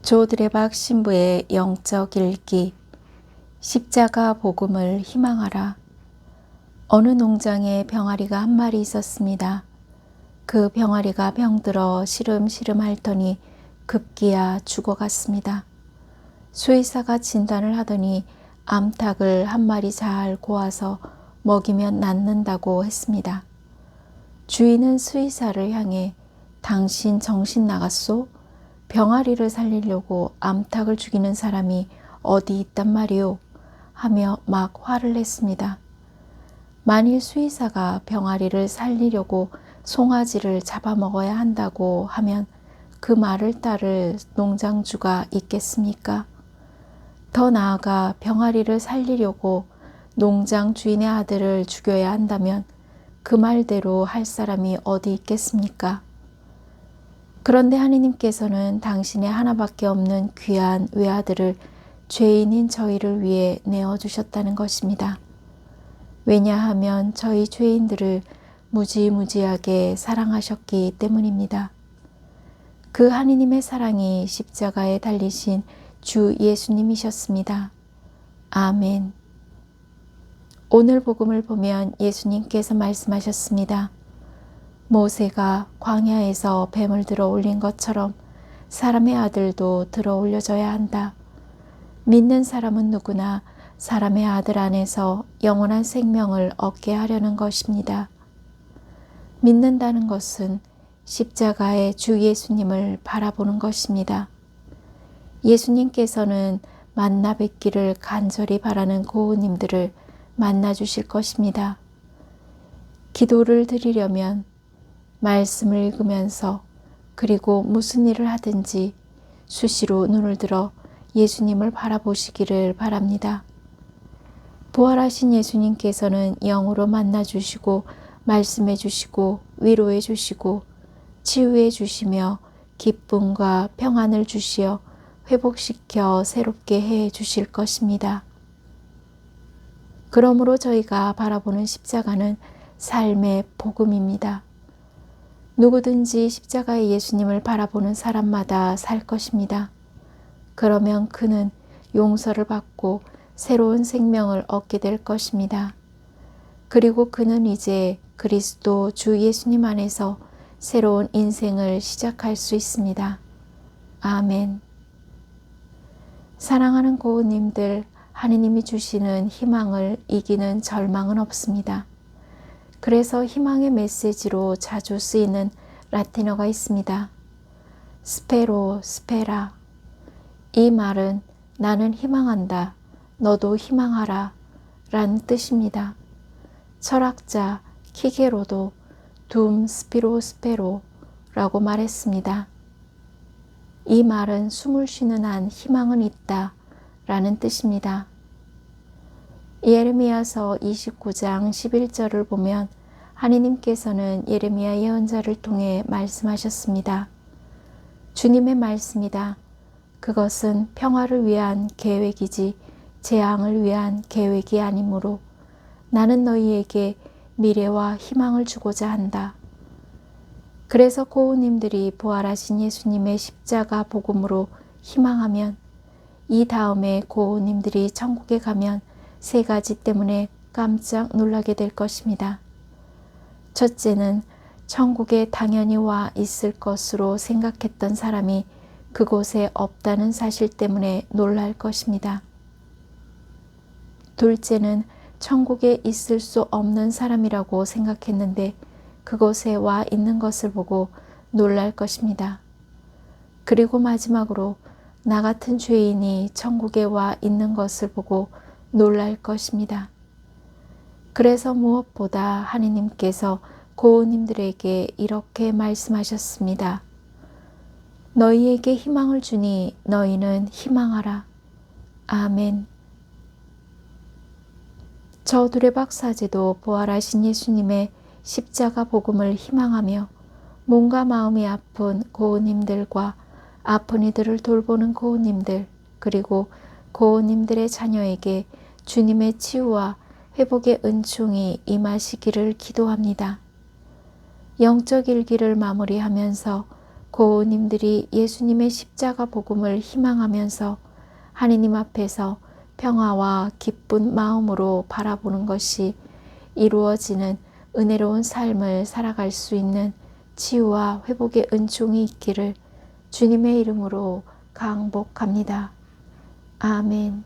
조드레박 신부의 영적 일기. 십자가 복음을 희망하라. 어느 농장에 병아리가 한 마리 있었습니다. 그 병아리가 병들어 시름시름 앓더니 급기야 죽어갔습니다. 수의사가 진단을 하더니 암탉을 한 마리 잘 고아서 먹이면 낫는다고 했습니다. 주인은 수의사를 향해 당신 정신 나갔소? 병아리를 살리려고 암탉을 죽이는 사람이 어디 있단 말이오? 하며 막 화를 냈습니다. 만일 수의사가 병아리를 살리려고 송아지를 잡아먹어야 한다고 하면 그 말을 따를 농장주가 있겠습니까? 더 나아가 병아리를 살리려고 농장 주인의 아들을 죽여야 한다면 그 말대로 할 사람이 어디 있겠습니까? 그런데 하느님께서는 당신의 하나밖에 없는 귀한 외아들을 죄인인 저희를 위해 내어주셨다는 것입니다. 왜냐하면 저희 죄인들을 무지무지하게 사랑하셨기 때문입니다. 그 하느님의 사랑이 십자가에 달리신 주 예수님이셨습니다. 아멘. 오늘 복음을 보면 예수님께서 말씀하셨습니다. 모세가 광야에서 뱀을 들어 올린 것처럼 사람의 아들도 들어 올려져야 한다. 믿는 사람은 누구나 사람의 아들 안에서 영원한 생명을 얻게 하려는 것입니다. 믿는다는 것은 십자가의 주 예수님을 바라보는 것입니다. 예수님께서는 만나 뵙기를 간절히 바라는 고우님들을 만나 주실 것입니다. 기도를 드리려면 말씀을 읽으면서 그리고 무슨 일을 하든지 수시로 눈을 들어 예수님을 바라보시기를 바랍니다. 부활하신 예수님께서는 영으로 만나 주시고 말씀해 주시고 위로해 주시고 치유해 주시며 기쁨과 평안을 주시어 회복시켜 새롭게 해 주실 것입니다. 그러므로 저희가 바라보는 십자가는 삶의 복음입니다. 누구든지 십자가의 예수님을 바라보는 사람마다 살 것입니다. 그러면 그는 용서를 받고 새로운 생명을 얻게 될 것입니다. 그리고 그는 이제 그리스도 주 예수님 안에서 새로운 인생을 시작할 수 있습니다. 아멘. 사랑하는 고우님들, 하느님이 주시는 희망을 이기는 절망은 없습니다. 그래서 희망의 메시지로 자주 쓰이는 라틴어가 있습니다. 스페로, 스페라. 이 말은 나는 희망한다, 너도 희망하라 라는 뜻입니다. 철학자 키게로도 둠 스피로 스페로 라고 말했습니다. 이 말은 숨을 쉬는 한 희망은 있다 라는 뜻입니다. 예레미야서 29장 11절을 보면 하느님께서는 예레미야 예언자를 통해 말씀하셨습니다. 주님의 말씀이다. 그것은 평화를 위한 계획이지 재앙을 위한 계획이 아니므로 나는 너희에게 미래와 희망을 주고자 한다. 그래서 고우님들이 부활하신 예수님의 십자가 복음으로 희망하면 이 다음에 고우님들이 천국에 가면 세 가지 때문에 깜짝 놀라게 될 것입니다. 첫째는 천국에 당연히 와 있을 것으로 생각했던 사람이 그곳에 없다는 사실 때문에 놀랄 것입니다. 둘째는 천국에 있을 수 없는 사람이라고 생각했는데 그곳에 와 있는 것을 보고 놀랄 것입니다. 그리고 마지막으로 나 같은 죄인이 천국에 와 있는 것을 보고 놀랄 것입니다. 그래서 무엇보다 하느님께서 고우님들에게 이렇게 말씀하셨습니다. 너희에게 희망을 주니 너희는 희망하라. 아멘. 저 두레박 사제도 부활하신 예수님의 십자가 복음을 희망하며 몸과 마음이 아픈 고우님들과 아픈 이들을 돌보는 고우님들 그리고 고우님들의 자녀에게 주님의 치유와 회복의 은총이 임하시기를 기도합니다. 영적 일기를 마무리하면서 고우님들이 예수님의 십자가 복음을 희망하면서 하느님 앞에서 평화와 기쁜 마음으로 바라보는 것이 이루어지는 은혜로운 삶을 살아갈 수 있는 치유와 회복의 은총이 있기를 주님의 이름으로 강복합니다. 아멘.